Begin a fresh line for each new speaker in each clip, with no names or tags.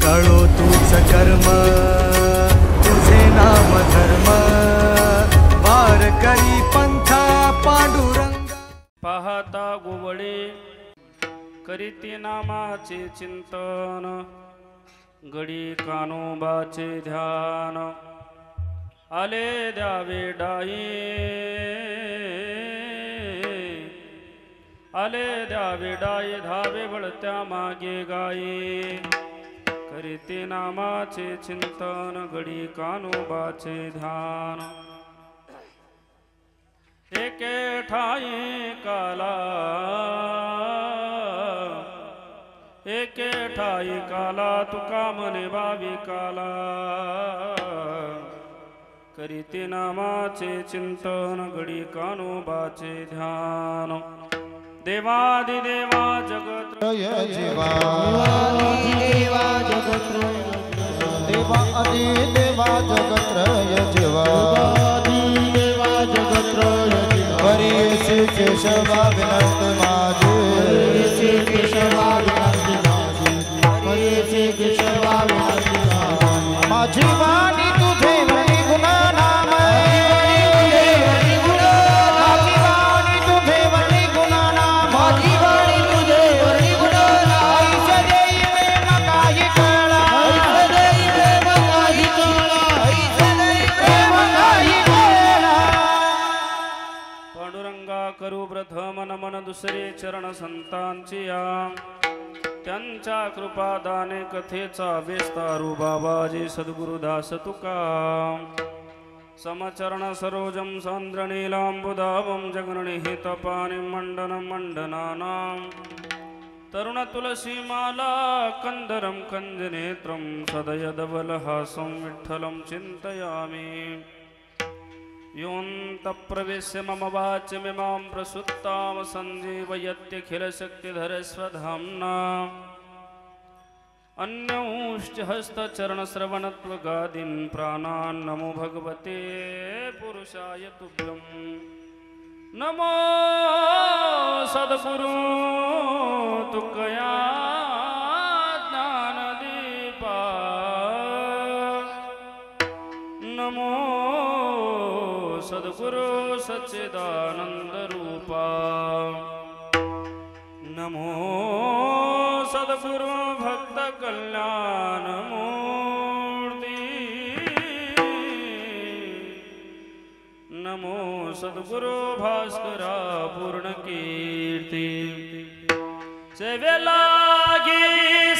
तळो तूच कर्म तुझे नाम धर्म वार करी पंथा पांडुरंग।
पाहता गोवळे करीती नामाचे चिंतन गडी कानोबाचे ध्यान आले द्यावे डाई आले द्यावे डाई धावे वळत्या मागे गाई करीती नामाचे चिंतन गडी कानोबाचे ध्यान एके ठाई काला एके ठाई काला तुका मने बावी काला करीते नामाचे चिंतन गडी कानोबाचे ध्यान देवादिदेवा जगत्रय
जीवा देवा जगत्रय देवा अधिदेवा जगत्रय जीवा देवा जगत्रय हरि श्री केशवा विनंत माझे श्री केशवा विनंत माझे हरि श्री केशवा विनंत माझी वाणी तुझे वरी गुण नाम माझी वाणी तुझे वरी गुण नाम माझी वाणी तुझे वरी गुण नाम सदैव में मकाही कळा सदैव में मकाही कळा सदैव में मकाही कळा
पांडुरंगा करू प्रथम नमन दुसरे चरण संतांची त्यांच्या कृपादाने कथेचा विस्तारू बाबाजी सद्गुरुदास तुका समचरण सरोजम सांद्रनीलांबुदावं जगरणिहितपाणि मंडनं मंडनानां तरुण तुलसी माला कंदरं कंजनेत्रं सदयदवलहासं विठ्ठलं चिन्तयामि योऽन्तःप्रविश्य मम वाचमिमां प्रसुप्तां सञ्जीवयत्यखिलशक्तिधरस्वधाम्ना अन्यौश्च हस्तचरणश्रवणत्वगादीन् प्राणान् नमो भगवते पुरुषाय तुभ्यं नमो सद्गुरु तुकया ज्ञानदीपा नमो सद्गुरु सच्चिदानंद रूपा नमो सद्गुरु भक्त कल्याण मूर्ति नमो सद्गुरु भास्करा पूर्ण कीर्ति सेवेला गी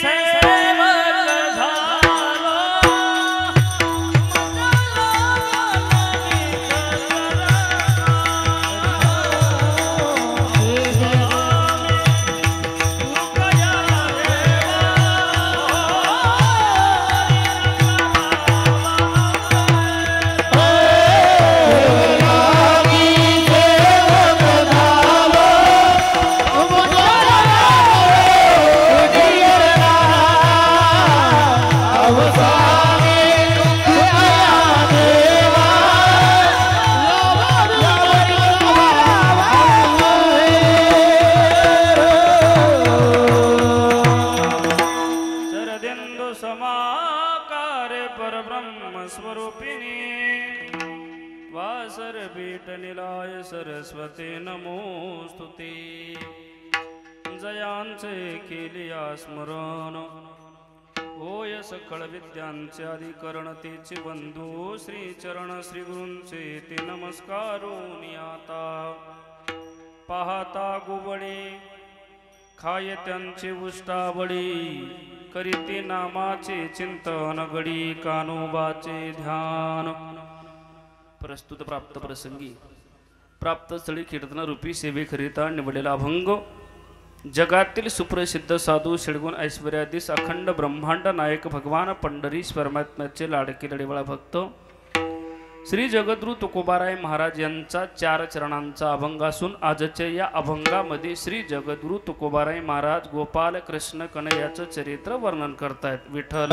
सेवक झालो सरस्वती नमोस्तुते जयांचे केलिया स्मरण होय सकळ विद्यांचे अधिकरण तेचे बंधू श्री चरण श्री गुरूंचे ते नमस्कारून आता पाहता गुबळी खाय त्यांचे उष्टावळी करीते नामाचे चिंतन गडी कानोबाचे ध्यान प्रस्तुत प्राप्त प्रसंगी प्राप्त स्थळी कीर्तन रूपी सेवेकरिता निवडलेला अभंग जगातील सुप्रसिद्ध साधू षडगुण ऐश्वर्याधीश अखंड ब्रह्मांड नायक भगवान पंढरीश परमात्म्याचे लाडके लढेवाळा भक्त श्री जगद्गुरु तुकोबाराय महाराज यांचा 4 चरणांचा अभंग असून आजच्या या अभंगामध्ये श्री जगद्गुरु तुकोबाराय महाराज गोपाल कृष्ण कन्हैयाचं चरित्र वर्णन करतायत। विठ्ठल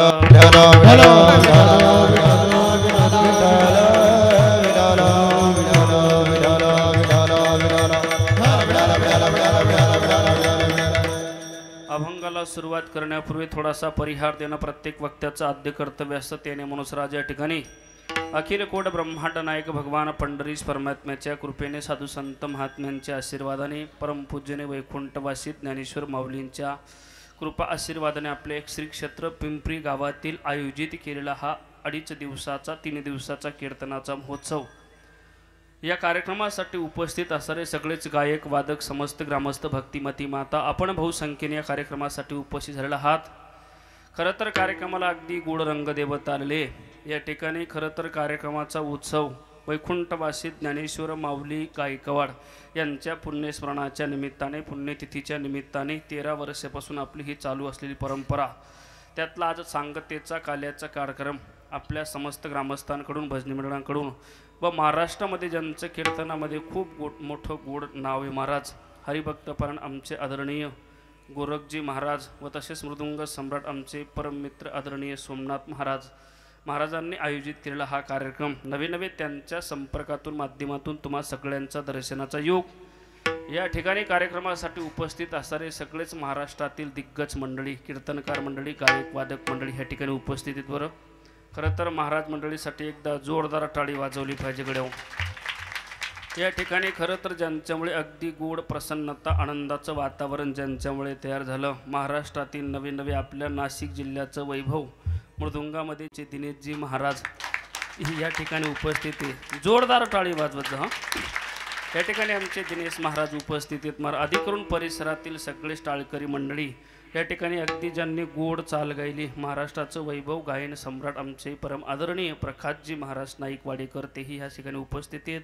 अभंगाला सुरुवात करण्यापूर्वी थोडासा परिहार देणं प्रत्येक वक्त्याचं आद्य कर्तव्य असतं. त्याने मनुष्यराज या ठिकाणी अखिल कोट ब्रह्मांड नायक भगवान पंढरीश परमात्म्याच्या कृपेने साधू संत महात्म्यांच्या आशीर्वादाने परमपूज्यने वैकुंठवासी ज्ञानेश्वर माऊलींच्या कृपा आशीर्वादाने आपले एक श्री क्षेत्र पिंपरी गावातील आयोजित केलेला हा 3 दिवसाचा कीर्तनाचा महोत्सव. या कार्यक्रमासाठी उपस्थित असणारे सगळेच गायक वादक समस्त ग्रामस्थ भक्तिमती माता आपण बहुसंख्येने या कार्यक्रमासाठी उपस्थित झालेला आहात. खरं तर कार्यक्रमाला अगदी गोड रंग देवत आलेले. या ठिकाणी खरं तर कार्यक्रमाचा उत्सव वैकुंठवासी ज्ञानेश्वर माऊली गायकवाड यांच्या पुण्यस्मरणाच्या निमित्ताने पुण्यतिथीच्या निमित्ताने 13 वर्षापासून आपली ही चालू असलेली परंपरा त्यातला आज सांगतेचा काल्याचा कार्यक्रम आपल्या समस्त ग्रामस्थांकडून भजनी मंडळांकडून व महाराष्ट्रामध्ये ज्यांचं कीर्तनामध्ये खूप मोठं गोड नाव आहे महाराज हरिभक्तपरायण आमचे आदरणीय गोरखजी महाराज व तसेच मृदुंग सम्राट आमचे परममित्र आदरणीय सोमनाथ महाराजांनी आयोजित केलेला हा कार्यक्रम नवे त्यांच्या संपर्कातून माध्यमातून तुम्हा सगळ्यांचा दर्शनाचा योग. या ठिकाणी कार्यक्रमासाठी उपस्थित असणारे सगळेच महाराष्ट्रातील दिग्गज मंडळी कीर्तनकार मंडळी गायक वादक मंडळी ह्या ठिकाणी उपस्थित आहेत. बरं खरं तर महाराज मंडळीसाठी एकदा जोरदार टाळी वाजवली पाहिजे गड्याव. या ठिकाणी खरं तर ज्यांच्यामुळे अगदी गोड प्रसन्नता आनंदाचं वातावरण ज्यांच्यामुळे तयार झालं महाराष्ट्रातील नवे आपल्या नाशिक जिल्ह्याचं वैभव मृदुंगामध्ये दिनेशजी महाराज या ठिकाणी उपस्थित आहे. जोरदार टाळी वाजवत जा. या ठिकाणी आमचे दिनेश महाराज उपस्थित आहेत. आधी करून परिसरातील सगळेच टाळकरी मंडळी या ठिकाणी अगदी ज्यांनी गोड चाल गायली महाराष्ट्राचं वैभव गायन सम्राट आमचे परम आदरणीय प्रकाशजी महाराज नाईकवाडेकर तेही ह्या ठिकाणी उपस्थित आहेत.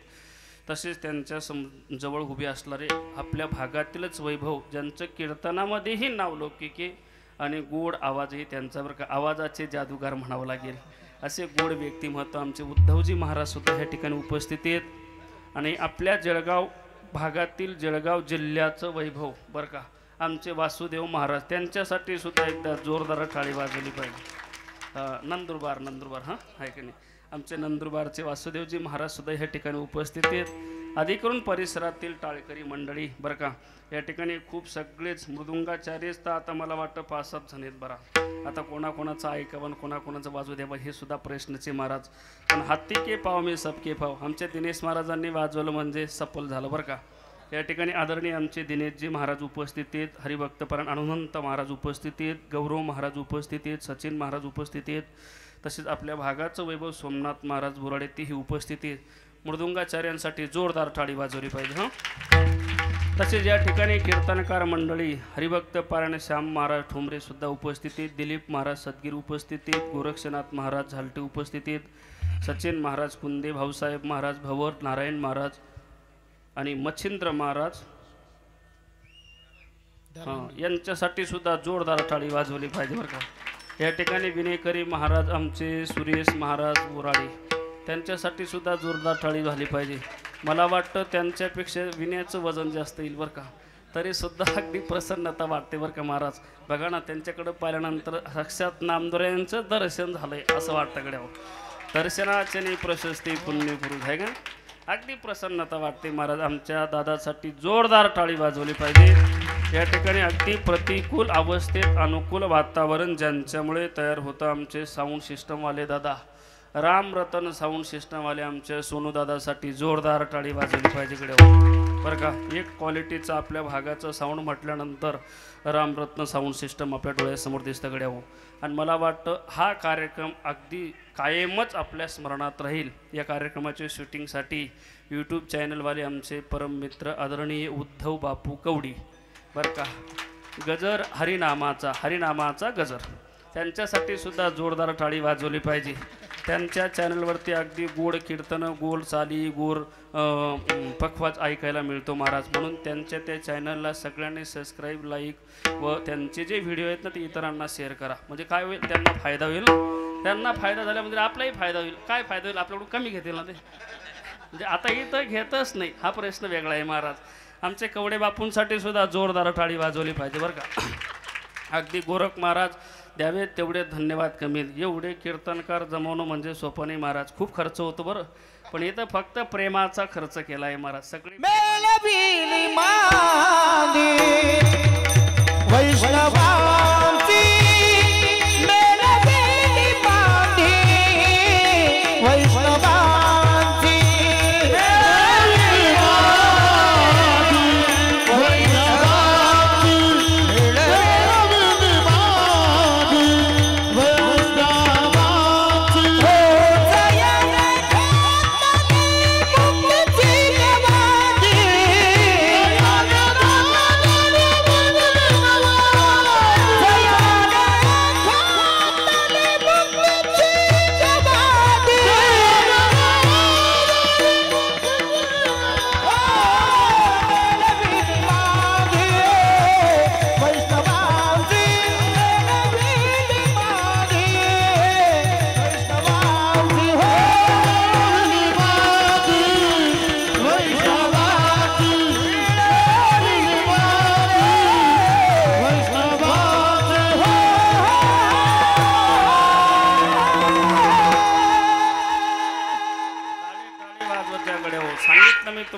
तसेच त्यांच्या जवळ उभे असणारे आपल्या भागातीलच वैभव ज्यांचं कीर्तनामध्येही नावलौकिक आहे आणि गोड आवाजही त्यांचा बरं का आवाजाचे जादूगार म्हणावं लागेल असे गोड व्यक्तिमत्व आमचे उद्धवजी महाराज सुद्धा ह्या ठिकाणी उपस्थित आहेत. आणि आपल्या जळगाव भागातील जळगाव जिल्ह्याचं वैभव बरं का आमचे वासुदेव महाराज त्यांच्यासाठी सुद्धा एकदा जोरदार टाळी वाजवली पाहिजे. नंदुरबार हां आहे की नाही आमचे नंदुरबारचे वासुदेवजी महाराज सुद्धा ह्या ठिकाणी उपस्थित आहेत. अधिकरून परिसरातील टाळकरी मंडळी बरं का या ठिकाणी खूप सगळेच मृदुंगाचार्यच तर आता मला वाटतं 5-7 जण आहेत. बरं आता कोणाकोणाचं ऐकावं कोणाकोणाचं वाजू द्यावं हे सुद्धा प्रश्नचे महाराज. पण हाती के पाव मी सबके पाव आमच्या दिनेश महाराजांनी वाजवलं म्हणजे सफल झालं बरं का. या ठिकाणी आदरणीय आमचे दिनेशजी महाराज उपस्थित आहेत. हरिभक्तपरायण अनंत महाराज उपस्थित आहेत. गौरव महाराज उपस्थित आहेत. सचिन महाराज उपस्थित आहेत. तसेच आपल्या भागाचं वैभव सोमनाथ महाराज बोराडे तेही उपस्थित आहेत. मृदुंगाचार्यांसाठी जोरदार टाळी वाजवली पाहिजे हां. तसेच या ठिकाणी कीर्तनकार मंडळी हरिभक्तपरायण श्याम महाराज ठोंबरे सुद्धा उपस्थित आहेत. दिलीप महाराज सदगीर उपस्थित आहेत. गोरक्षनाथ महाराज झालटे उपस्थित आहेत. सचिन महाराज कुंदे भाऊसाहेब महाराज भवर नारायण महाराज आणि मच्छिंद्र महाराज यांच्यासाठी सुद्धा जोरदार टाळी वाजवली पाहिजे बरं का. या ठिकाणी विनेकरी महाराज आमचे सुरेश महाराज बोराडे त्यांच्यासाठी सुद्धा जोरदार टाळी झाली पाहिजे. मला वाटतं त्यांच्यापेक्षा विण्याचं वजन जास्त येईल बरं का तरीसुद्धा अगदी प्रसन्नता वाटते बरं का महाराज. बघा ना त्यांच्याकडं पाहिल्यानंतर साक्षात नामदोऱ्यांचं दर्शन झालं आहे असं वाटतं गड्यावर. दर्शनाचे नाही प्रशस्ती पुण्यपुरुष आहे का अगदी प्रसन्नता वाटते महाराज. आमच्या दादासाठी जोरदार टाळी वाजवली पाहिजे. या ठिकाणी अगदी प्रतिकूल अवस्थेत अनुकूल वातावरण ज्यांच्यामुळे तयार होतं आमचे साऊंड सिस्टमवाले दादा रामरतन साऊंड सिस्टमवाले आमच्या सोनूदादासाठी जोरदार टाळी वाजवली पाहिजे गड्यावर बरं का. एक क्वालिटीचं आपल्या भागाचं साऊंड म्हटल्यानंतर रामरत्न साऊंड सिस्टम आपल्या डोळ्यासमोर दिसतं गड्यावर. आणि मला वाटतं हा कार्यक्रम अगदी कायमच आपल्या स्मरणात राहील. या कार्यक्रमाच्या शूटिंगसाठी यूट्यूब चॅनलवाले आमचे परम मित्र आदरणीय उद्धव बापू कवडी बरं का गजर हरिनामाचा गजर त्यांच्यासाठी सुद्धा जोरदार टाळी वाजवली पाहिजे. त्यांच्या चॅनलवरती अगदी गोड कीर्तनं गोड चाली गोड पखवाज ऐकायला मिळतो महाराज. म्हणून त्यांच्या त्या चॅनलला सगळ्यांनी सबस्क्राईब लाईक व त्यांचे जे व्हिडिओ आहेत ना ते इतरांना शेअर करा. म्हणजे काय होईल त्यांना फायदा होईल. त्यांना फायदा झाल्यामध्ये आपलाही फायदा होईल. काय फायदा होईल आपल्याकडून कमी घेतील ना ते म्हणजे आता इथं घेतच नाही हा प्रश्न वेगळा आहे महाराज. आमचे कवडे बापूंसाठी सुद्धा जोरदार टाळी वाजवली पाहिजे बरं का. अगदी गोरख महाराज द्यावे तेवढे धन्यवाद कमी. एवढे कीर्तनकार जमवणं म्हणजे सोपं नाही महाराज. खूप खर्च होतो बरं पण इथं फक्त प्रेमाचा खर्च केला आहे महाराज. सगळे
वैष्णवा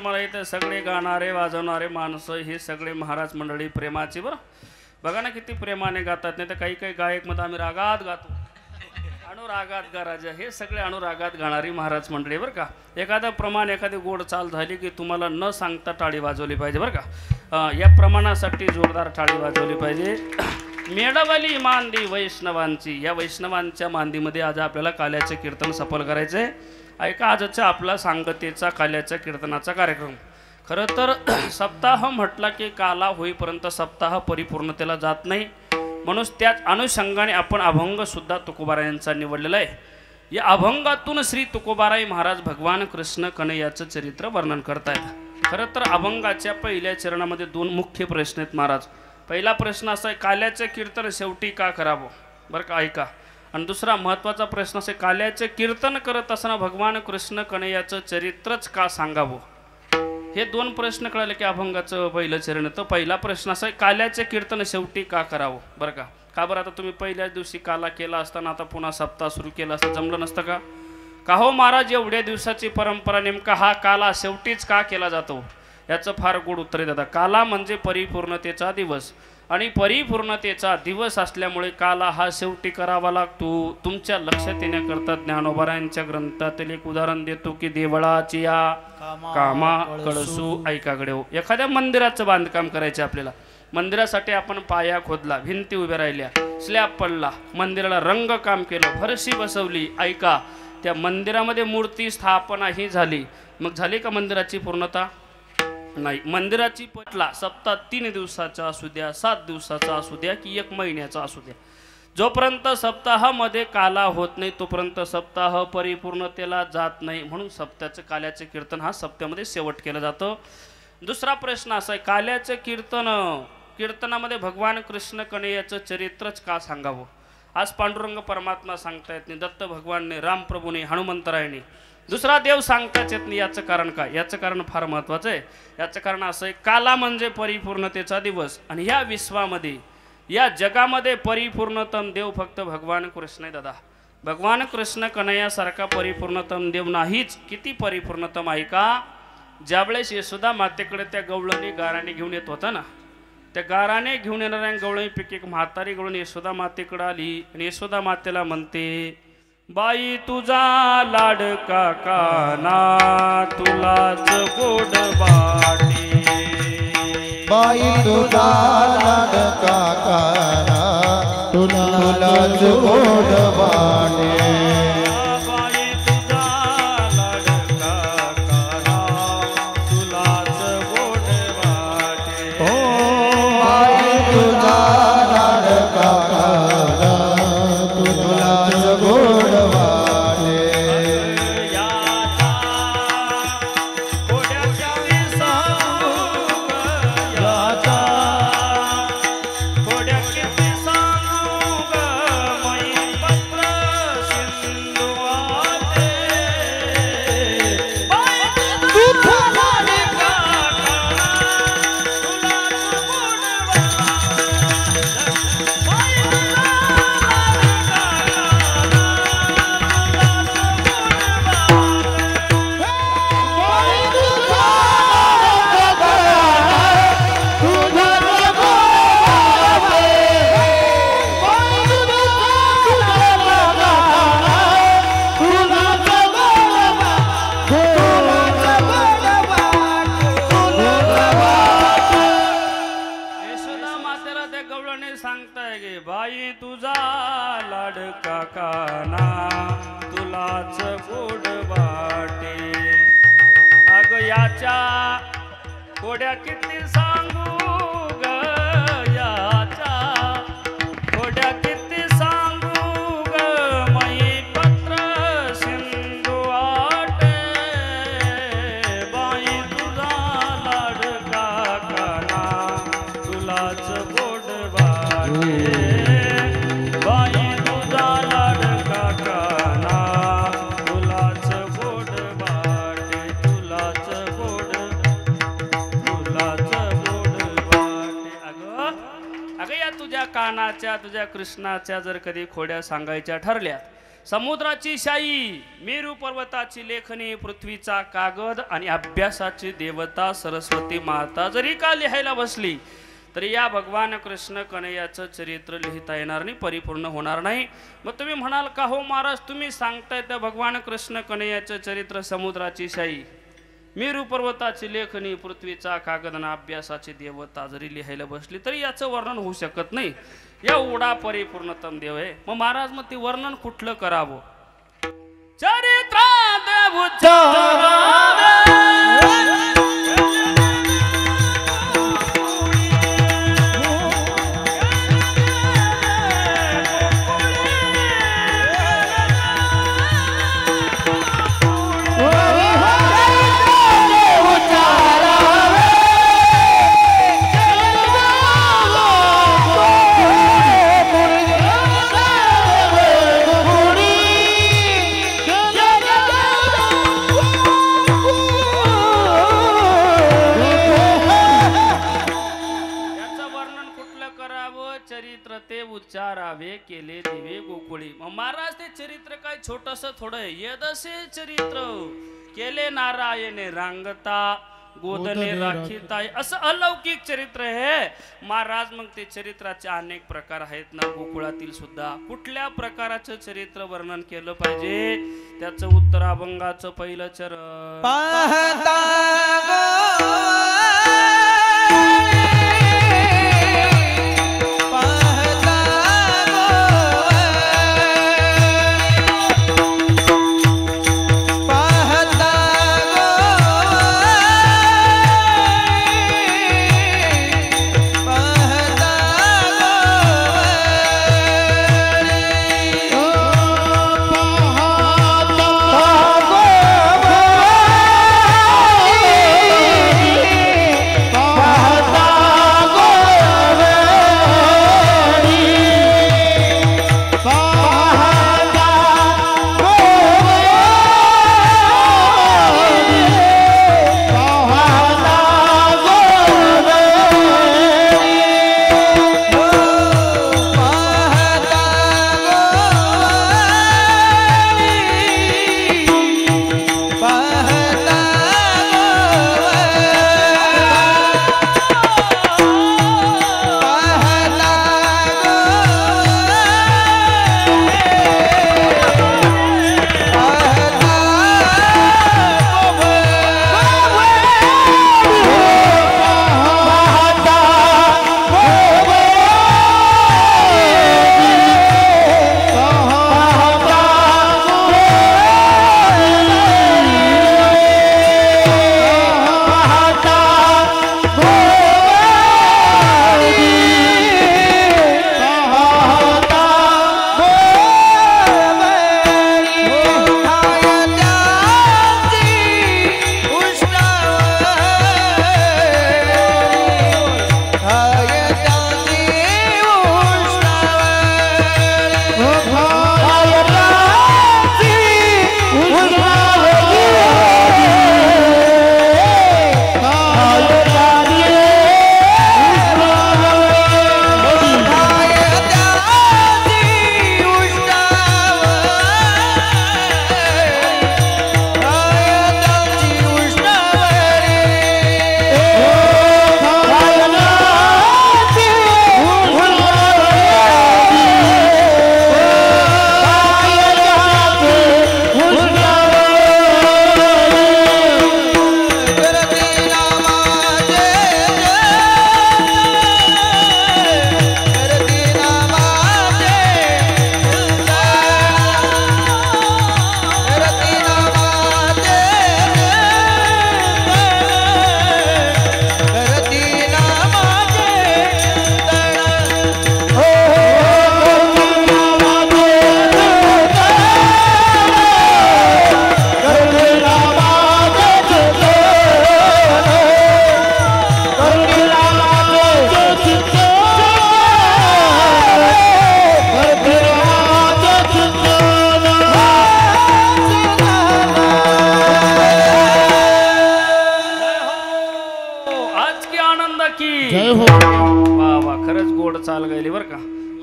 तुम्हाला इथे सगळे गाणारे वाजवणारे माणसं हे सगळे महाराज मंडळी प्रेमाची बरं. बघा ना किती प्रेमाने गातात. नाही तर काही काही गायक मध्ये आम्ही रागात गातो, अनुरागात गा राजा. हे सगळे अनुरागात गाणारी महाराज मंडळी बरं का. एखादं प्रमाण एखादी गोड चाल झाली की तुम्हाला न सांगता टाळी वाजवली पाहिजे बरं का. या प्रमाणासाठी जोरदार टाळी वाजवली पाहिजे. मेडवली मांदी वैष्णवांची. या वैष्णवांच्या मांदीमध्ये आज आपल्याला काल्याचे कीर्तन सफल करायचे. ऐका आजच्या आपला सांगतेचा काल्याच्या कीर्तनाचा कार्यक्रम. खरं तर सप्ताह म्हटला की काला होईपर्यंत सप्ताह परिपूर्णतेला जात नाही. म्हणून त्याच अनुषंगाने आपण अभंगसुद्धा तुकोबारायांचा निवडलेला आहे. या अभंगातून श्री तुकोबाराय महाराज भगवान कृष्ण कन्हैयाचं चरित्र वर्णन करतायत. खरं तर अभंगाच्या पहिल्या चरणामध्ये 2 मुख्य प्रश्न आहेत महाराज. पहिला प्रश्न असा आहे, काल्याचे कीर्तन शेवटी का करावं बरं का. ऐका. आणि दुसरा महत्त्वाचा प्रश्न असा आहे, काल्याचे कीर्तन करत असताना भगवान कृष्ण कन्हैयाचं चरित्रच का सांगावं. हे 2 प्रश्न कळले की अभंगाचं पहिलं चरण येतं. पहिला प्रश्न असा आहे, काल्याचे कीर्तन शेवटी का करावं बरं का. का बरं. आता तुम्ही पहिल्याच दिवशी काला केला असताना आता पुन्हा सप्ताह सुरू केला असता जमलं नसतं का. का हो महाराज, एवढ्या दिवसाची परंपरा नेमका हा काला शेवटीच का केला जातो. याचं फार गोड उत्तर देतात. काला म्हणजे परिपूर्णतेचा दिवस आणि परिपूर्णतेचा दिवस असल्यामुळे काला हा शेवटी करावा लागतो. तुमच्या लक्षात येण्याकरता ज्ञानोबारायांच्या ग्रंथातील एक उदाहरण देतो की देवळाची या कामा कळसू. ऐकाकडे हो. एखाद्या मंदिराचं बांधकाम करायचे आपल्याला. मंदिरासाठी आपण पाया खोदला, भिंती उभ्या राहिल्या, स्लॅब पडला, मंदिराला रंगकाम केलं, फरशी बसवली. ऐका. त्या मंदिरामध्ये मूर्ती स्थापना ही झाली. मग झाली का मंदिराची पूर्णता. नाही. मंदिराची पटला सप्ताह 3 दिवसाचा असू द्या, 7 दिवसाचा असू द्या की 1 महिन्याचा असू द्या, जोपर्यंत सप्ताहामध्ये काला होत नाही तोपर्यंत सप्ताह परिपूर्णतेला जात नाही. म्हणून सप्त्याचं काल्याचे कीर्तन हा सप्त्यामध्ये शेवट केलं जातं. दुसरा प्रश्न असा आहे, काल्याचे कीर्तनामध्ये भगवान कृष्ण कन्हैयाचं चरित्रच का सांगावं. आज पांडुरंग परमात्मा सांगता येत नाही, दत्त भगवानने, रामप्रभूने, हनुमंतरायने, दुसरा देव सांगताच येत नाही. याचं कारण काय. याचं कारण फार महत्त्वाचं आहे. याचं कारण असं आहे, काला म्हणजे परिपूर्णतेचा दिवस आणि ह्या विश्वामध्ये या जगामध्ये परिपूर्णतम देव फक्त भगवान कृष्ण आहे दादा. भगवान कृष्ण कन्हैयासारखा परिपूर्णतम देव नाहीच. किती परिपूर्णतम आहे का. ज्यावेळेस यशोदा मातेकडे त्या गवळणी गाराने घेऊन येत होता ना, त्या गाराने घेऊन येणाऱ्या गवळणीपैकी एक म्हातारी गवळणी यशोदा मातेकडे आली आणि यशोदा मातेला म्हणते, बाई तुझा लाडका काना तुलाच गोड वाटे.
बाई तुझा लाडका काना तुलाच गोड वाटे.
बाई तुझा लाडका काना तुलाच गोड वाटे.
बाई तुझा लाडका काना तुलाच गोड वाटे.
याचा कोड्याच्या विसांग याचा कोड्या किती सांगू ग मै पत्र सिंधू वाटे. बाई तुझा लाडका काना तुलाच गोड वाटे. बाई तुझा यशोदा मातेला त्या गवळणी सांगताय गे, बाई तुझा लाडका काना तुलाच गोड वाटे. अग याच्या कोड्या किती सांगू ग याच्या कोड्या किती सांगू ग मै पत्र सिंधू वाटे. बाई तुझा लाडका काना तुलाच गोड वाटे. बाई तुझा लाडका काना तुलाच गोड वाटे. तुलाच गोड वाटे. अगं या तुझ्या कानाच्या तुझ्या कृष्णाच्या जर कधी खोड्या सांगायच्या ठरल्या समुद्राची शाई, मेरू पर्वताची लेखणी, पृथ्वीचा कागद आणि अभ्यासाची देवता सरस्वती माता जरी का लिहायला बसली तरी या भगवान कृष्ण कन्हैयाचं चरित्र लिहिता येणार नाही, परिपूर्ण होणार नाही. मग तुम्ही म्हणाल का हो महाराज, तुम्ही सांगताय त्या भगवान कृष्ण कन्हैयाचं चरित्र समुद्राची शाई, मेरू पर्वताची लेखणी, पृथ्वीचा कागद आणि अभ्यासाची देवता जरी लिहायला बसली तरी याचं वर्णन होऊ शकत नाही. एवढा परिपूर्णतम देव आहे. मग महाराज मग ते वर्णन कुठलं करावं? चरित्रात उच्चारावे उच्चारावे केले दिवे गोकुळी. महाराज ते चरित्र काय छोटस थोडं येदसे चरित्र केले नारायणे रांगता गोदने राखीताय, असं अलौकिक चरित्र आहे महाराज. मग ते चरित्राचे अनेक प्रकार आहेत ना गोकुळातील सुद्धा. कुठल्या प्रकाराचं चरित्र वर्णन केलं पाहिजे त्याचं उत्तर अभंगाचं पहिलं चरण.
पाहता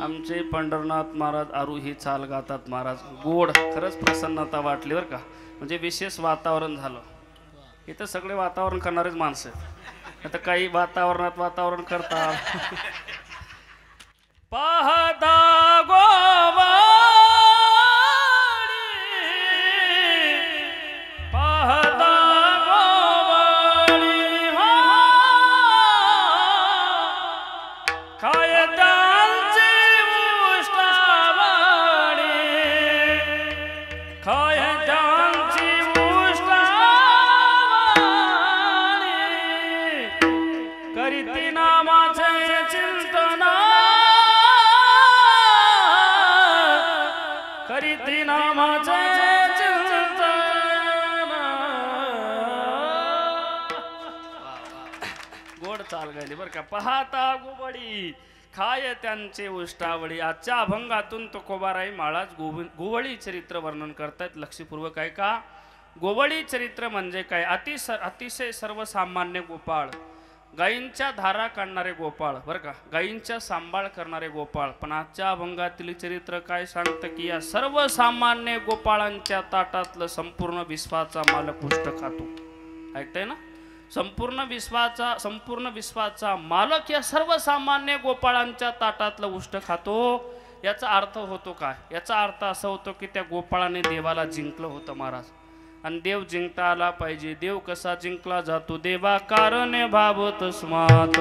आमचे पंढरनाथ महाराज आरुही चाल गातात महाराज. गोड खरंच प्रसन्नता वाटली बरं का. म्हणजे विशेष वातावरण झालं. इथं सगळे वातावरण करणारेच माणसं आहेत. आता काही वातावरण करतात. पाहता गोवाडी पाहता गोवाडी काय त्यांची उष्टावाडी काय त्यांची उष्टावाडी करीती नामाचे चिंतन करीती नामाचे गोड चाल गायली बरं का. पाहता गुबडी खाय त्यांचे उष्टावळी. आजच्या अभंगातून तुकोबाराई महाराज गोवळी चरित्र वर्णन करतायत. लक्षपूर्वक आहे का. गोवळी चरित्र म्हणजे काय. अतिशय सर्वसामान्य गोपाळ, गायींच्या धारा काढणारे गोपाळ बरं का, गायींच्या सांभाळ करणारे गोपाळ. पण आजच्या अभंगातील चरित्र काय सांगतं की या सर्वसामान्य गोपाळांच्या ताटातलं संपूर्ण विश्वाचा मालक उष्ट खातो. ऐकताय ना. संपूर्ण विश्वाचा मालक या सर्वसामान्य गोपाळांच्या ताटातलं उष्ट खातो. याचा अर्थ होतो काय. याचा अर्थ असा होतो की त्या गोपाळाने देवाला जिंकलं होतं महाराज. आणि देव जिंकता आला पाहिजे. देव कसा जिंकला जातो. देवा कारणे भाव तस्मात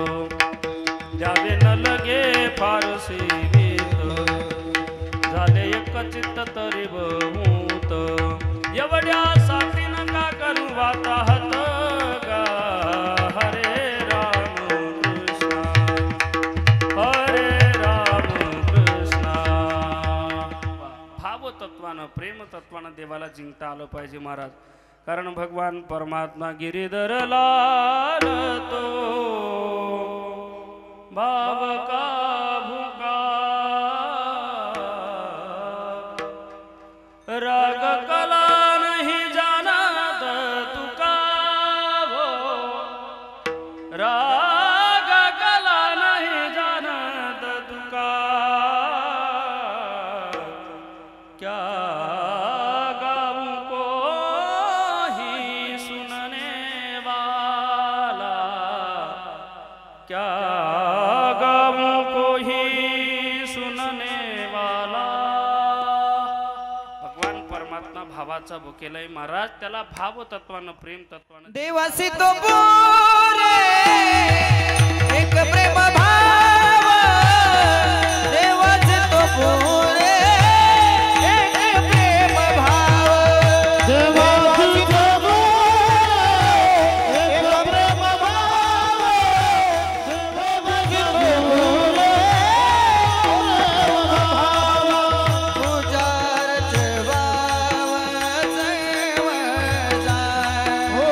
द्यावे न लगे फारसे वेत झाले एक चित्त तरी बहुत एवढ्यासाठी नका करू वाताहत गा. हरे राम कृष्ण हरे राम कृष्ण. भावतत्वानं प्रेमतत्वानं देवाला जिंकता आलं पाहिजे महाराज. कारण भगवान परमात्मा गिरीधर लाल तो भाव का भूका राग कला नहीं जानत तुका वो राग कला नहीं जानत तुका क्या गाऊं को ही सुनने वाला क्या गाऊं को ही सुनने वाला. भगवान परमात्मा भावाचा भुकेलाय महाराज. त्याला भाव तत्वानं प्रेम तत्वानं
देवासी तो पुरे एक प्रेम भाव देवासी तो पुरे एक प्रेम भाव देवासी तो पुरे एक प्रेम भाव देवासी तो पुरे पूजार ठेवाव जैव जाय हो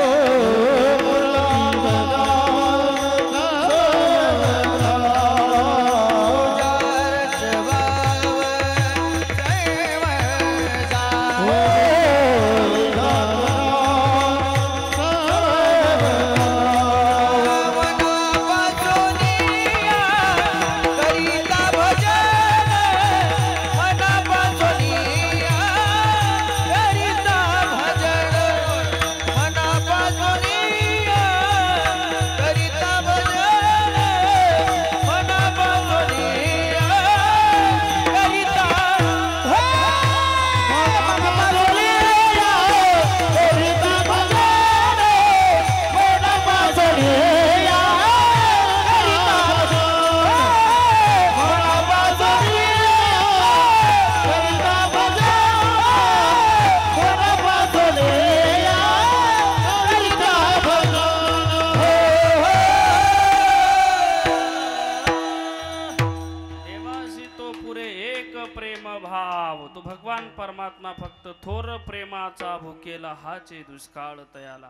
परमात्मा फक्त थोर प्रेमाचा भुकेला हाचे दुष्काळ तयाला.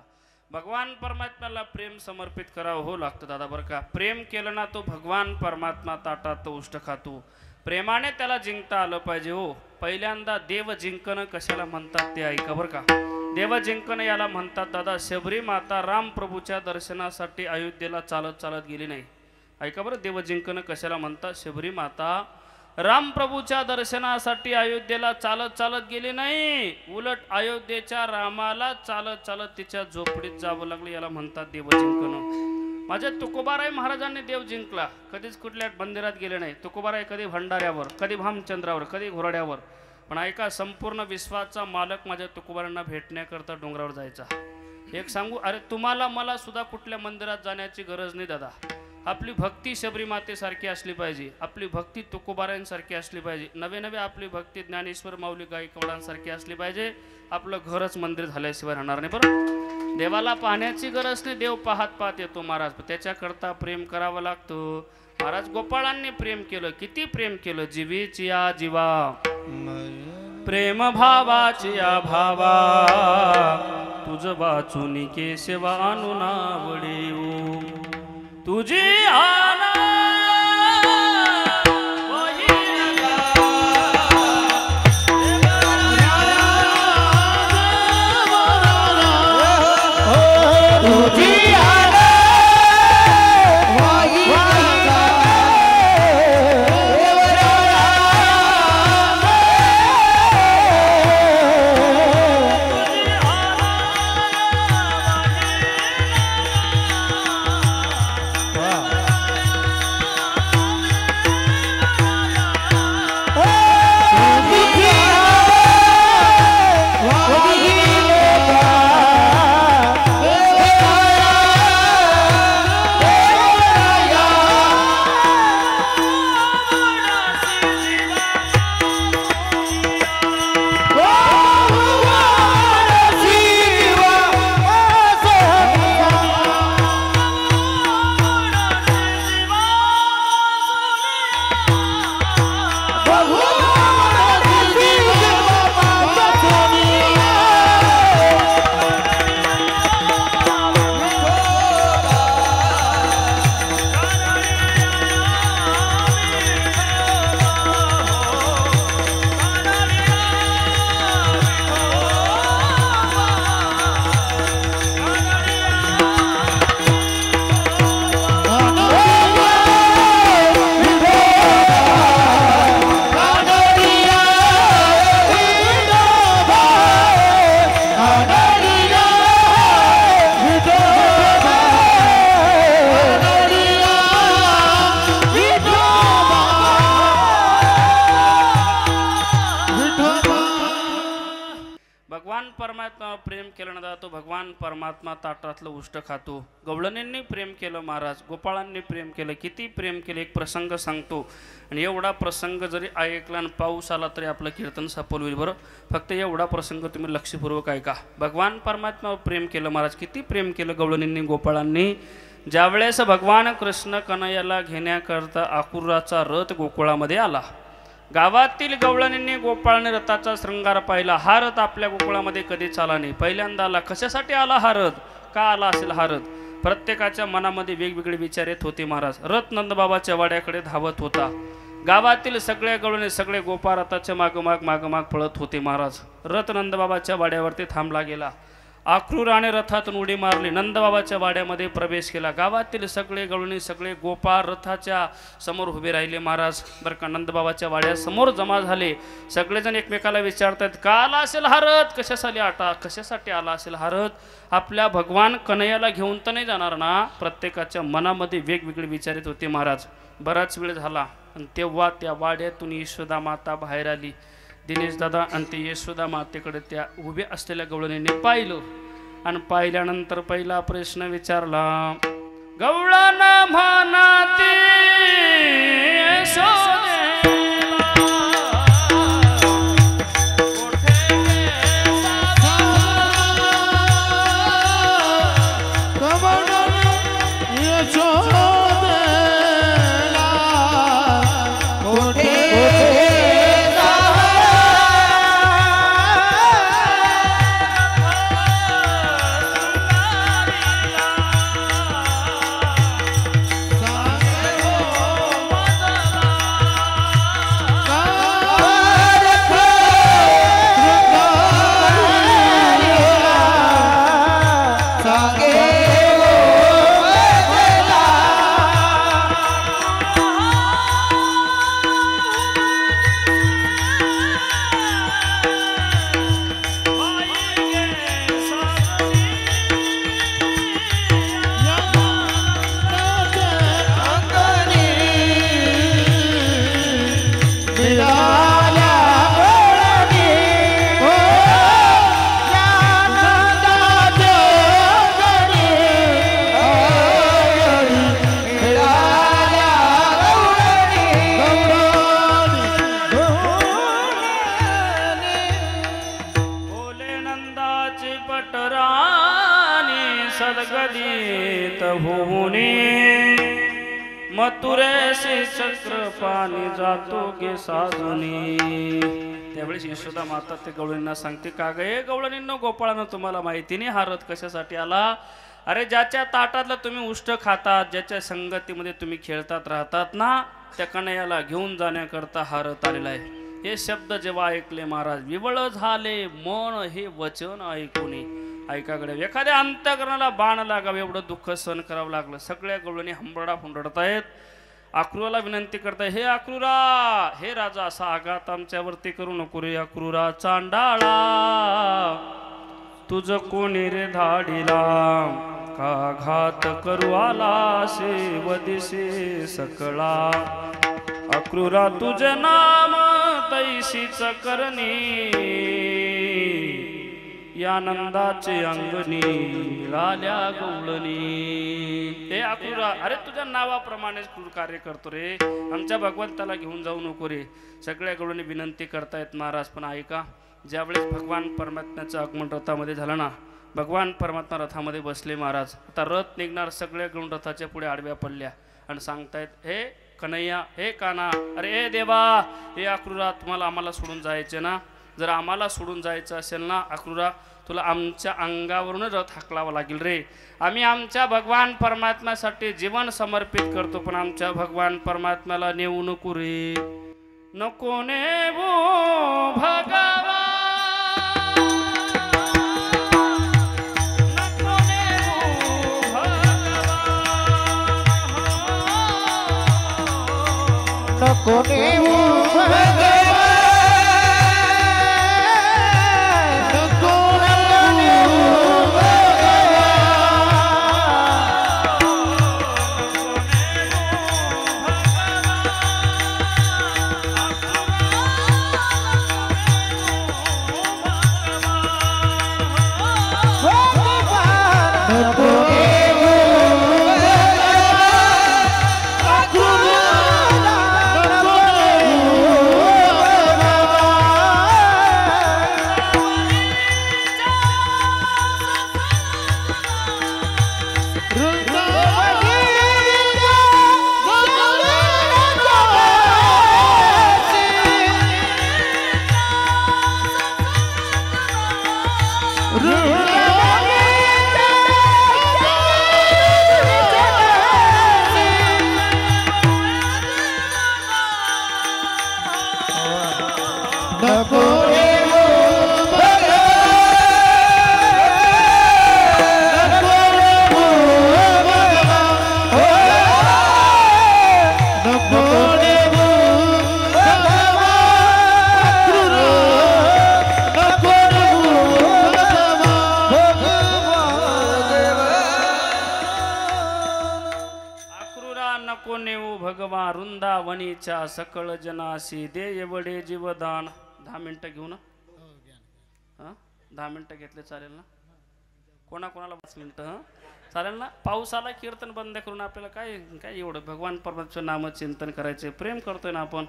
भगवान परमात्म्याला प्रेम समर्पित करावं हो लागतं दादा बरं का. प्रेम केलं ना तो भगवान परमात्मा ताटात उष्ट खातो. प्रेमाने त्याला जिंकता आलं पाहिजे हो. पहिल्यांदा देव जिंकणं कशाला म्हणतात ते ऐका बरं का. देव जिंकणं याला म्हणतात दादा. शबरी माता राम प्रभूच्या दर्शनासाठी अयोध्येला चालत चालत गेली नाही. ऐका बरं. देव जिंकणं कशाला म्हणतात. शबरी माता रामप्रभूच्या दर्शनासाठी अयोध्येला चालत चालत गेले नाही, उलट अयोध्येच्या रामाला चालत चालत तिच्या झोपडीत जावं लागलं. याला म्हणतात देव जिंकणं. माझ्या तुकोबाराय महाराजांनी देव जिंकला. कधीच कुठल्या मंदिरात गेले नाही. तुकोबाराय कधी भंडाऱ्यावर, कधी भामचंद्रावर, कधी घोरड्यावर. पण ऐका, संपूर्ण विश्वाचा मालक माझ्या तुकोबारांना भेटण्याकरता डोंगरावर जायचा. एक सांगू, अरे तुम्हाला मला सुद्धा कुठल्या मंदिरात जाण्याची गरज नाही दादा. आपली भक्ती शबरी मातेसारखी असली पाहिजे, आपली भक्ती तुकोबारायांसारखी असली पाहिजे, नवे नवे आपली भक्ती ज्ञानेश्वर माऊली गायकवाडांसारखी असली पाहिजे. आपलं घरच मंदिर झाल्याशिवाय राहणार नाही. बरं, देवाला पाहण्याची गरज नाही, देव पाहत पाहत येतो महाराज. त्याच्याकरता प्रेम करावं लागतं. महाराज गोपाळांनी प्रेम केलं, किती प्रेम केलं. जीवीची या जीवा प्रेम भावाची या भावा, तुझ वाचून केशवा अनुनावडे तुझी आना प्रेम केलं ना तो भगवान परमात्मा ताटातलं उष्ट खातो. गवळणींनी प्रेम केलं महाराज, गोपाळांनी प्रेम केलं. किती प्रेम केलं एक प्रसंग सांगतो. आणि एवढा प्रसंग जरी ऐकला आणि पाऊस आला तरी आपलं कीर्तन सफल होईल. बरं, फक्त एवढा प्रसंग तुम्ही लक्षपूर्वक ऐका. भगवान परमात्मा प्रेम केलं महाराज, किती प्रेम केलं गवळणींनी गोपाळांनी. ज्यावेळेस भगवान कृष्ण कन्हैयाला घेण्याकरता आकुराचा रथ गोकुळामध्ये आला, गावातील गवळणींनी गोपाळने रथाचा श्रृंगार पाहिला. हा रथ आपल्या गोकुळामध्ये कधीच आला नाही, पहिल्यांदा आला. कशासाठी आला हा रथ, का आला असेल हा रथ? प्रत्येकाच्या मनामध्ये वेगवेगळे विचार येत होते महाराज. रथ नंदबाबाच्या वाड्याकडे धावत होता. गावातील सगळे गवळणी सगळे गोपाळ रथाच्या मागोमाग मागोमाग पळत होते महाराज. रथ नंदबाबाच्या वाड्यावरती थांबला गेला. आक्रूराने रथातून उडी मारली, नंदबाबाच्या वाड्यामध्ये प्रवेश केला. गावातील सगळे गवळणी सगळे गोपाळ रथाच्या समोर उभे राहिले महाराज. बरं का, नंदबाबाच्या वाड्यासमोर जमा झाले. सगळेजण एकमेकाला विचारतात, का आला असेल हा रथ, कशासाठी आला असेल हा रथ? आपल्या भगवान कन्हैयाला घेऊन तर नाही जाणार ना? प्रत्येकाच्या मनामध्ये वेगवेगळे विचार येत होते महाराज. बराच वेळ झाला आणि तेव्हा त्या वाड्यातून यशोदा माता बाहेर आली. दिनेश दादा आणि ते यशोदा मातेकडे त्या उभे असलेल्या गवळणीने पाहिलं आणि पाहिल्यानंतर पहिला प्रश्न विचारला, गवळण म्हणाती सदगदित होऊनी मथुरेशी चक्र पाणी जातो गे साजुनी. त्यावेळेस यशोदा माता ते गवळणींना सांगते, का गे गवळणींनो, गोपाळानं तुम्हाला माहिती नाही हा रथ कशासाठी आला? अरे ज्याच्या ताटातलं तुम्ही उष्ट खातात, ज्याच्या संगतीमध्ये तुम्ही खेळतात राहतात ना, त्या कन्हैयाला घेऊन जाण्याकरता हा रथ आलेला आहे. हे शब्द जेव्हा ऐकले महाराज विवळ झाले मन हे वचन ऐकून. ऐकाकडे एखाद्या अंतःकरणाला बाण लागावं एवढं दुःख सहन करावं लागलं. सगळ्या गवळणी हंबरडा फुंडडतायत. अक्रूराला विनंती करताय, हे अक्रूरा, हे राजा, असा आघात आमच्यावरती करू नको रे अक्रूरा चांडाळा. तुझ कोणी रे धाडीला का घात करू आला से वदिसे सकळा. अक्रूरा तुझे नाम तैशीच करणी या नंदाचे अंगणी मिळाल्या गवळणी. हे अक्रूरा, अरे तुझ्या नावाप्रमाणेच क्रूर कार्य करतो रे, आमच्या भगवंताला घेऊन जाऊ नको रे. सगळ्या गवळणी विनंती करतायत महाराज, पण ऐका. ज्यावेळेस भगवान परमात्म्याचं आगमन रथामध्ये झालं ना, भगवान परमात्मा रथामध्ये बसले महाराज. आता रथ निघणार, सगळ्या गवळण रथाच्या पुढे आडव्या पडल्या आणि सांगतायत, हे कन्हैया, हे काना, अरे हे देवा, हे अक्रूरा, तुम्हाला आम्हाला सोडून जायचे ना? जर आम्हाला सोडून जायचं असेल ना अक्रूरा, तुला आमच्या अंगावरून रथ हाकलावा लागेल रे. आम्ही आमच्या भगवान परमात्म्यासाठी जीवन समर्पित करतो, पण आमच्या भगवान परमात्म्याला नेऊ नको रे. नको नेऊ भगवान, नको नेऊ भगवान,
नको नेऊ भगवान.
भगवान वृंदावनीच्या सकळ जनासी दे एवढे जीवदान. 10 मिनिटं घेऊ ना? 10 मिनिटं घेतले चालेल ना? कोणाकोणाला 5 मिनिटं चालेल ना? पावसाला कीर्तन बंद करून आपल्याला काय काय एवढं भगवान परमात्म्याचं नामचिंतन करायचे. प्रेम करतोय ना आपण.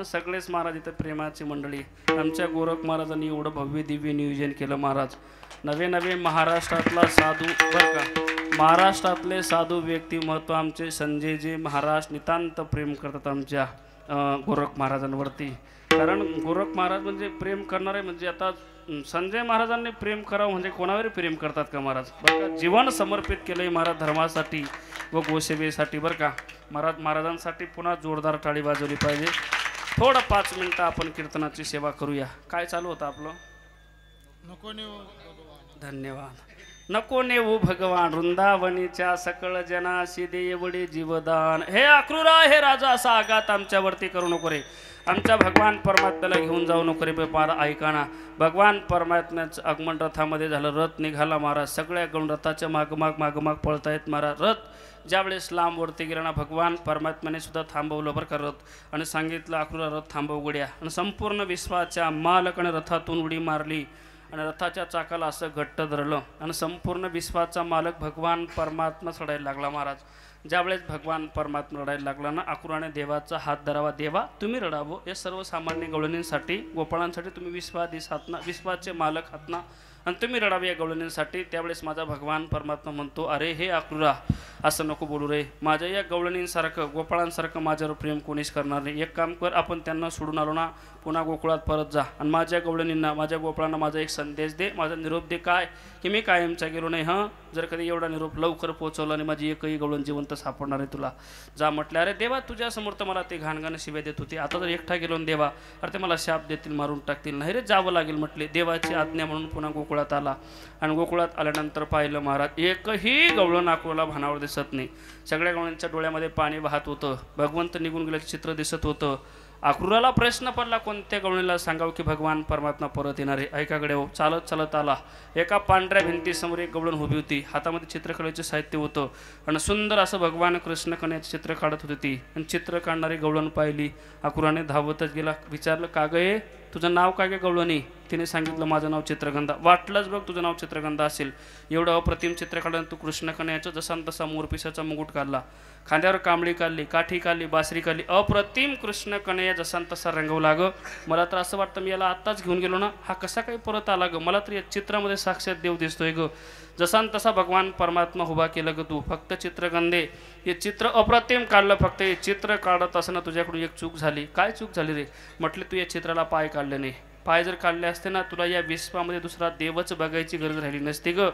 सगळेच महाराज इथं प्रेमाची मंडळी. आमच्या गोरख महाराजांनी एवढं भव्य दिव्य नियोजन केलं महाराज. नवे नवे महाराष्ट्रातला साधू बरं का, महाराष्ट्रातले साधू व्यक्तिमत्व आमचे संजयजी महाराज नितांत प्रेम करतात आमच्या गोरख महाराजांवरती. कारण गोरख महाराज म्हणजे प्रेम करणारे, म्हणजे आता संजय महाराजांनी प्रेम करावं म्हणजे कोणावर प्रेम करतात का महाराज? बरं का, जीवन समर्पित केलंय महाराज धर्मासाठी व गोसेवेसाठी. बरं का, महाराजांसाठी पुन्हा जोरदार टाळी वाजवली पाहिजे. थोडं 5 मिनिटं आपण कीर्तनाची सेवा करूया. काय चालू होतं आपलं?
नको नेऊ.
धन्यवाद. नको नेऊ भगवान वृंदावनीच्या सकळ जनाशी दे एवढे जीवदान. हे अक्रूरा, हे राजा, असा आघात आमच्यावरती करू नको रे. आमच्या भगवान परमात्म्याला घेऊन जाऊ नको रे. पार ऐका ना, भगवान परमात्म्याचं आगमन रथामध्ये झालं. रथ निघाला महाराज. सगळ्या गण रथाच्या मागमाग पळतायत महाराज. रथ ज्यावेळेस लांबवरती गेला ना, भगवान परमात्म्याने सुद्धा थांबवलं बरं का रथ, आणि सांगितलं अक्रूरा रथ थांबव गड्या. आणि संपूर्ण विश्वाच्या मालकाने रथातून उडी मारली आणि रथाच्या चाकाला असं घट्ट धरलं आणि संपूर्ण विश्वाचा मालक भगवान परमात्मा चढायला लागला महाराज. ज्यावेळेस भगवान परमात्मा रडायला लागला ना, आकुराने देवाचा हात धरावा, देवा तुम्ही रडावं. या सर्वसामान्य गवळणींसाठी, गोपाळांसाठी तुम्ही विश्वाधीश आहात ना, विश्वाचे मालक आहात ना, आणि तुम्ही रडावे या गवळणींसाठी. त्यावेळेस माझा भगवान परमात्मा म्हणतो, अरे हे आक्रूरा, असं नको बोलू रे. माझ्या या गवळणींसारखं, गोपाळांसारखं माझ्यावर प्रेम कोणीच करणार नाही. एक काम कर, आपण त्यांना सोडून आलो ना, पुन्हा गोकुळात परत जा आणि माझ्या गवळणींना, माझ्या गोपाळांना माझा एक संदेश दे, माझा निरोप दे. काय की मी कायमचा गेलो नाही. हां, जर कधी एवढा निरोप लवकर पोहोचवला आणि माझी एकही गवळण जिवंत सापडणार आहे तुला. जा म्हटलं. अरे देवा, तुझ्या समोर तर मला ते घाणघाण शिव्या देत होते, आता जर एकटा गेलो ना देवा, अरे ते मला शाप देतील, मारून टाकतील. नाही रे, जावं लागेल म्हटले. देवाची आज्ञा म्हणून पुन्हा गोकुळात आला आणि गोकुळात आल्यानंतर पाहिलं महाराज, एकही गवळण आकुराला भानावर दिसत नाही. सगळ्या गवळणींच्या डोळ्यामध्ये पाणी वाहत होतं. भगवंत निघून गेल्याचं चित्र दिसत होतं. आक्रूराला प्रश्न पडला, कोणत्या गवळणीला सांगावं की भगवान परमात्मा परत येणार आहे. ऐकाकडे हो, चालत चालत आला. एका पांढऱ्या भिंतीसमोर एक गवळण उभी होती. हातामध्ये चित्रकलेचं साहित्य होतं आणि सुंदर असं भगवान कृष्ण कन्याचं चित्र काढत होती ती. आणि चित्र काढणारी गवळण पाहिली. आक्रूराने धावतच गेला. विचारलं, का गे, तुझं नाव काय गे गवळणी? तिने सांगितलं, माझं नाव चित्रगंधा. वाटलंच बघ तुझं नाव चित्रगंधा असेल. एवढं अप्रतिम चित्र काढलं तू कृष्ण कन्याचं. जसा तसा मोरपिसाचा मुकुट काढला, खांद्यावर कांबळी काढली, काठी काढली, बासरी काढली. अप्रतिम कृष्ण कन्या जसा तसा रंगवला ग. मला तर असं वाटतं मी याला आत्ताच घेऊन गेलो ना, हा कसा काही परत आला ग. मला तर या चित्रामध्ये साक्षात देव दिसतोय ग. जसा तसा भगवान परमात्मा उभा केलं ग तू. फक्त चित्रगंधे, हे चित्र अप्रतिम काढलं. फक्त हे चित्र काढत असताना तुझ्याकडून एक चूक झाली. काय चूक झाली रे? म्हटले, तू या चित्राला पाय काढले नाही. पाय जर काढले असते ना, तुला या विश्वामध्ये दुसरा देवच बघायची गरज राहिली नसती ग.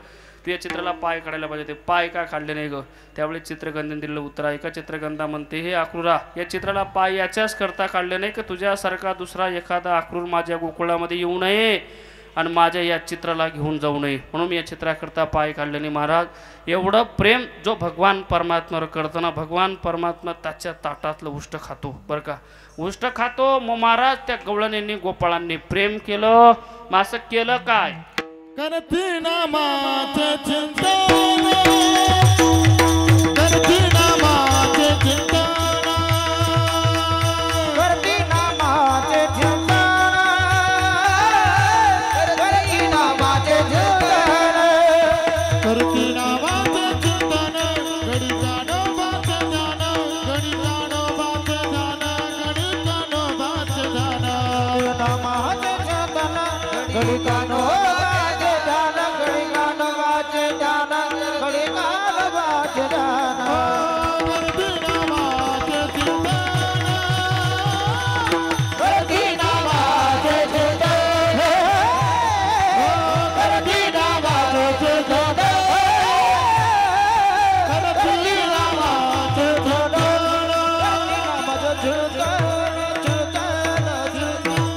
तू या चित्राला पाय काढायला पाहिजे होते. पाय का काढले नाही ग? त्यावेळेस चित्रगंधेने दिलं उत्तर. एका चित्रगंधा म्हणते, हे आक्रूरा, या चित्राला पाय याच्याच करता काढले नाही की तुझ्यासारखा दुसरा एखादा आक्रूर माझ्या गोकुळामध्ये येऊ नये आणि माझ्या या चित्राला घेऊन जाऊ नये, म्हणून मी या चित्राकरता पाय काढले नाही. महाराज, एवढं प्रेम जो भगवान परमात्म्यावर करताना, भगवान परमात्मा त्याच्या ताटातलं उष्ट खातो बरं का, उष्ट खातो. मग महाराज, त्या गवळणींनी, गोपाळांनी प्रेम केलं. मग असं केलं काय?
करती नामाचे चिंतन, करती नामाचे चिंतन,
करती नामाचे चिंतन, करती नामाचे चिंतन,
करती नामाचे चिंतन, घडी ज्ञानोबाचे ध्यान, घडी ज्ञानोबाचे ध्यान, घडी ज्ञानोबाचे ध्यान.
नामाचे चिंतन, घडी कानोबाचे ध्यान, घडी कानोबाचे ध्यान, घडी कानोबाचे ध्यान.
करती नामाचे चिंतन,
करती नामाचे चिंतन, करती नामाचे चिंतन, करती नामाचे चिंतन,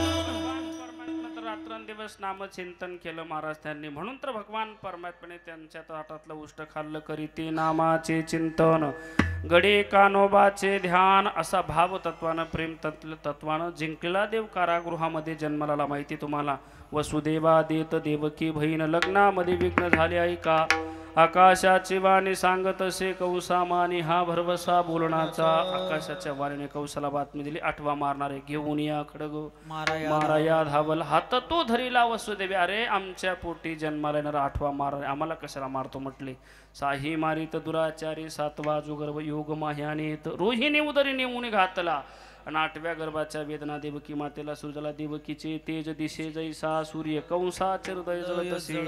तर रात्रंदिवस नामचिंतन केलं महाराज त्यांनी. म्हणून तर भगवान परमात्म्याने त्यांच्या ताटातलं उष्ट खाल्लं. करीते नामाचे चिंतन, गडे कानोबाचे ध्यान. असा भाव तत्वानं, प्रेम तत्वानं जिंकलेला देव कारागृहामध्ये जन्माला. माहिती तुम्हाला, वसुदेवा देत देवकी बहीण, लग्नामध्ये विघ्न झाले ऐका. आकाशाची वाणी सांगत असे कौसामानी, हा भरवसा बोलण्याचा. आकाशाच्या वाणीने कौसाला बातमी दिली, आठवा मारणारे घेऊन या खडग माराया धावल. हात तो धरीला वसुदेवी, अरे आमच्या पोटी जन्माला येणारा आठवा मारणारे आम्हाला कशाला मारतो म्हटले. साही मारित दुराचारी, सातवा जुगर्भ योग माह्यानेत. रोहिणी उदरी नेऊन घातला आणि आठव्या गर्भाच्या वेदना देवकी मातेला सुरजला. देवकीचे तेज दिशे जैसा सूर्य, कंसाचे हृदय जळत असे.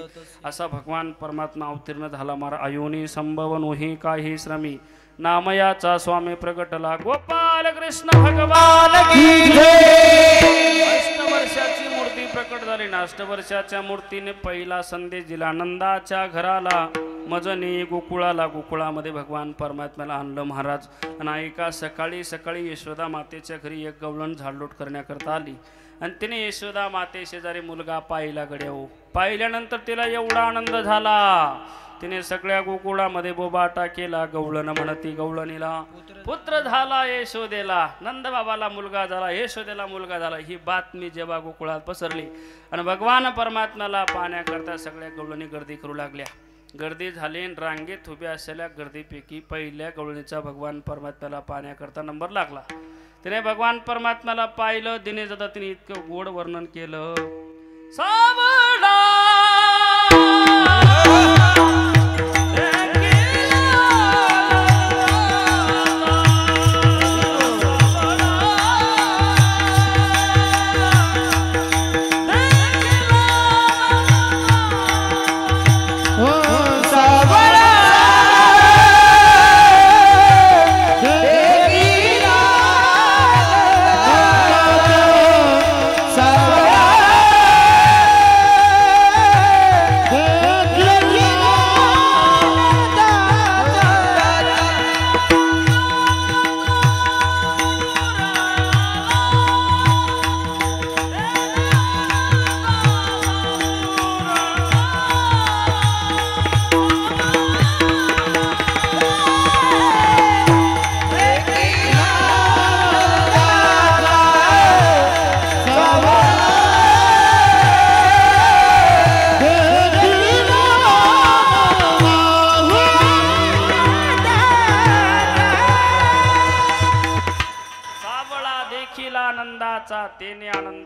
असा भगवान परमात्मा अवतीर्ण झाला. मारा अयोनी संभव नोही काही श्रमी, नामयाचा स्वामी प्रगटला. गोपाल कृष्ण भगवान की जय. अष्टवर्षाची मूर्ती प्रकट झाली ना. अष्टवर्षाच्या मूर्तीने पहिला संदेश दिला नंदाच्या घराला, मजनी गोकुळाला. गोकुळामध्ये भगवान परमात्म्याला आणलं महाराज. आणि एका सकाळी सकाळी यशोदा मातेच्या घरी एक गवळण झाडलोट करण्याकरता आली आणि तिने यशोदा माते शेजारी मुलगा पाहिला. गड्या हो, पाहिल्यानंतर तिला एवढा आनंद झाला, तिने सगळ्या गोकुळामध्ये बोबाटा केला. गवळण म्हणती गवळणीला, पुत्र झाला यशोदेला, नंदबाबाला मुलगा झाला, यशोदेला मुलगा झाला. ही बातमी जेव्हा गोकुळात पसरली आणि भगवान परमात्म्याला पाहण्याकरता सगळ्या गवळणी गर्दी करू लागल्या. गर्दी झाली. रांगेत उभ्या असलेल्या गर्दीपैकी पहिल्या गवळणीचा भगवान परमात्म्याला पाहण्याकरता नंबर लागला. तिने भगवान परमात्म्याला पाहिलं. दिने जाता तिने इतकं गोड वर्णन केलं. सावळा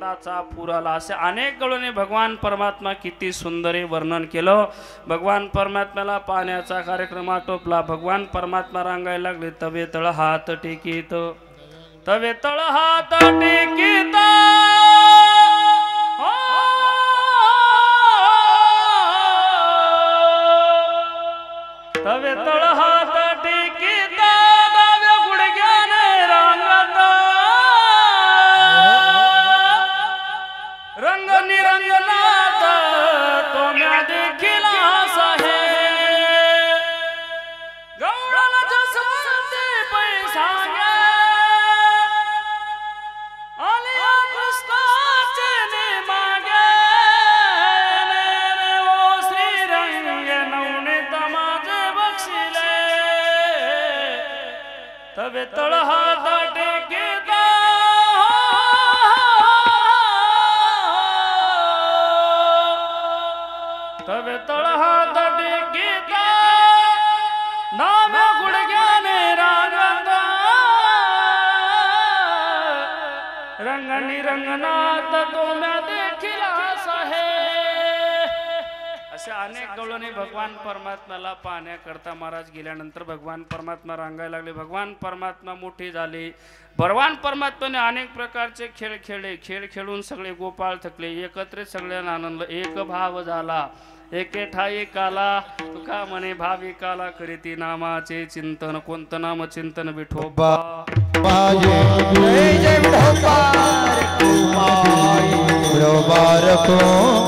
रक्ताचा पूर आला असे अनेक गळूने भगवान परमात्मा किती सुंदर वर्णन केलं. भगवान परमात्म्याला पाण्याचा कार्यक्रम आटोपला. भगवान परमात्मा रांगायला लागले. तवे तळ हात टेकीत तवे तळ हात टेकीत तवे तळ हात टेकीत डाव्या गुडघ्याने रांगत रंग निरंजनात तो म्या देखील आहे. गवळण जसवंती पैसाग्या आलिया कृष्णाचे नेमागे ओ श्रीरंग नवनीत माझे बक्षिले तवे तळ हात टेकीत तवे तळ हात टेकीत नाव्या गुडघ्याने रांगत रंग निरंगनात तो म्या देखील आहे. असे अनेक गवळणी भगवान परमात्म्याला पाहण्याकरता महाराज गेल्यानंतर भगवान परमात्मा रांगायला लागले. भगवान परमात्मा मोठे झाले. भगवान परमात्म्याने अनेक प्रकारचे खेळ खेळले. खेळ खेळून सगळे गोपाळ थकले. एकत्रित सगळ्यांना आनंद एक भाव झाला. एके ठाई काला तुका म्हणे भाविकाला करीती नामाचे चिंतन. कोणतं नाम चिंतन विठोबा
जय जय विठोबा विठोबार कुमार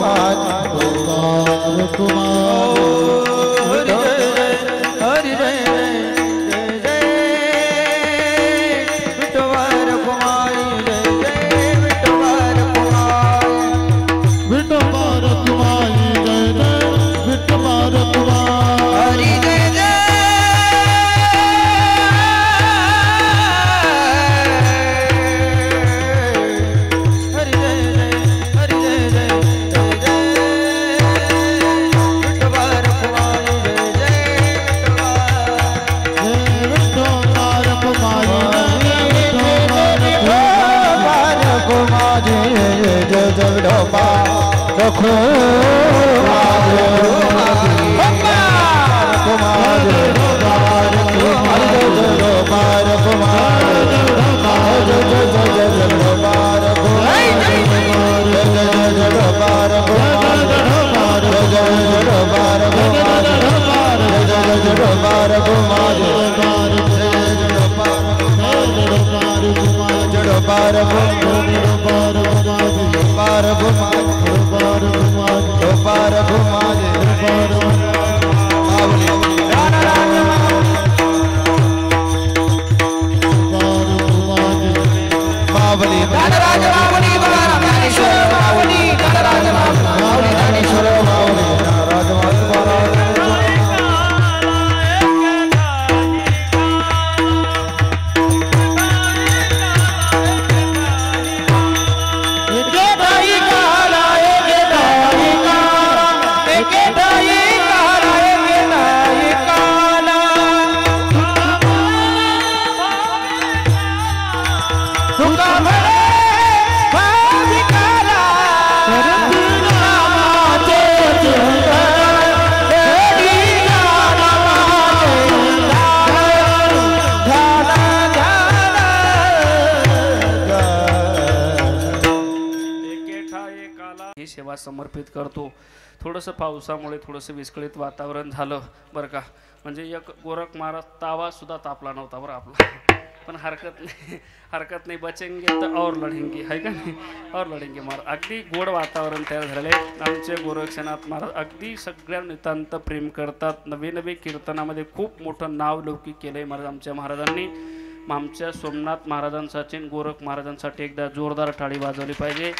हरि जय जय जय विठोबार कुमार जय जय विठोबार कुमार
विठोबार कुमार जय जय विठोबार कुमार
हरि जय जय हरि जय जय हरि जय जय जय जय विठोबार कुमार जय जय
विठोबार कुमार
विठोबार कुमार जय जय जय विठोबार
सेवा समर्पित करतो. थोडंसं पावसामुळे थोडंसं विस्कळीत वातावरण झालं बरं का. म्हणजे एक गोरख महाराज तावा सुद्धा तापला नव्हता बरं आपला. पण हरकत नाही बचेंगे तर और लढेंगे है का नाही. और लढेंगे महाराज. अगदी गोड वातावरण तयार झाले. आमचे गोरक्षनाथ महाराज अगदी सगळ्या नितांत प्रेम करतात. नवे नवे कीर्तनामध्ये खूप मोठं नाव लौकिक केलंय महाराज आमच्या महाराजांनी. आमच्या सोमनाथ महाराजांसाठी गोरख महाराजांसाठी एकदा जोरदार टाळी वाजवली पाहिजे.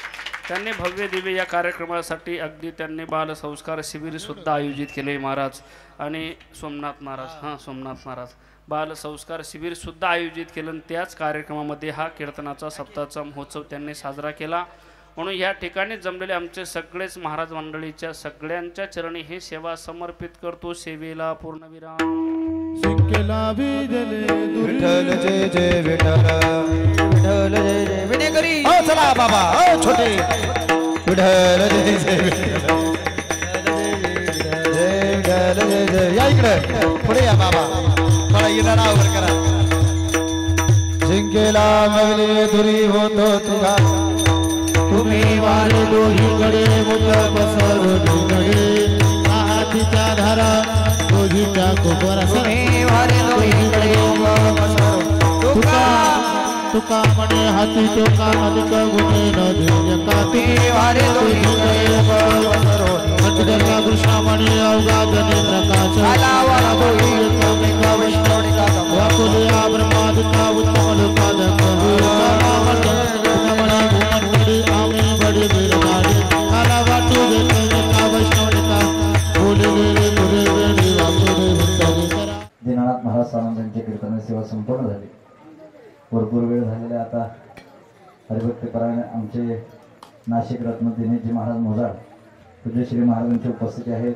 त्यांनी भव्य दिव्य या कार्यक्रमासाठी अगदी त्यांनी बालसंस्कार शिबिर सुद्धा आयोजित केले महाराज. आणि सोमनाथ महाराज बालसंस्कार शिबिर सुद्धा आयोजित केलं. त्याच कार्यक्रमामध्ये हा कीर्तनाचा सप्ताहाचा महोत्सव त्यांनी साजरा केला. म्हणून या ठिकाणी जमलेले आमचे सगळेच महाराज मंडळीच्या सगळ्यांच्या चरणी हे सेवा समर्पित करतो. सेवेला पूर्णविराम.
केला विजले
विठ्ठल जय जय विठ्ठल विठ्ठल जय जय विनेकरी हो चला बाबा हो छोटे विठ्ठल जय जय विठ्ठल जय विठ्ठल जय जय या इकडे पुढे या बाबा मला येणारा आवर करा जिंकेला मगले दुरी होतो तुझा
तुम्ही वारे दोहीकडे मुख पसरवलीकडे हातीच्या धारा दोहीच्या कोपरा
तुम्ही वारे दोहीकडे मुख पसरव
तुका म्हणे हाती टोका अधिक गुणे न देय काती
वारे दोहीकडे मुख पसरव
अतिदर्गा कृष्णा म्हणे अवघा जने प्रकाश
आला वाला दोहीकडे वैष्णवनिका
वाकुलिया ब्रह्मादिका उत्तम लोकादक आम्ही बडे बिरदारी आला वाटू देते का वैष्णवनिका बोलले पुरे वेळी वाकुले हुंतले करा.
दीनानाथ महाराज स्वामींची कीर्तन सेवा संपूर्ण झाली. भरपूर वेळ झालेला आता हरिभक्तीपरायण आमचे नाशिक रत्न दिनेशजी महाराज मोजाड पूज्य श्री महाराजांची उपस्थिती आहेत.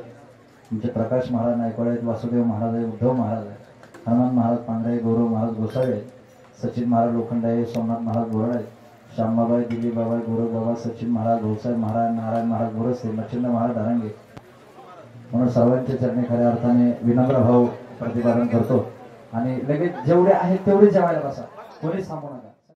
आमचे प्रकाश महाराज नायकवाड आहेत, वासुदेव महाराज आहे, उद्धव महाराज आहे, हनुमान महाराज पांढरे, गौरव महाराज गोसावे आहेत, सचिन महाराज लोखंडे आहे, सोमनाथ महाराज गोरड आहेत, श्यामबाबाई, दिलीप बाबा, गौरव बाबा, सचिन महाराज, भाऊसाहेब महाराज, नारायण महाराज गोरसे, मच्छिंद्र महाराज धारंगे म्हणून सर्वांच्या चरणी खऱ्या अर्थाने विनम्र भाव प्रतिपादन करतो आणि लगेच जेवढे आहेत तेवढे जेवायला बसा, कोणीच थांबू नका.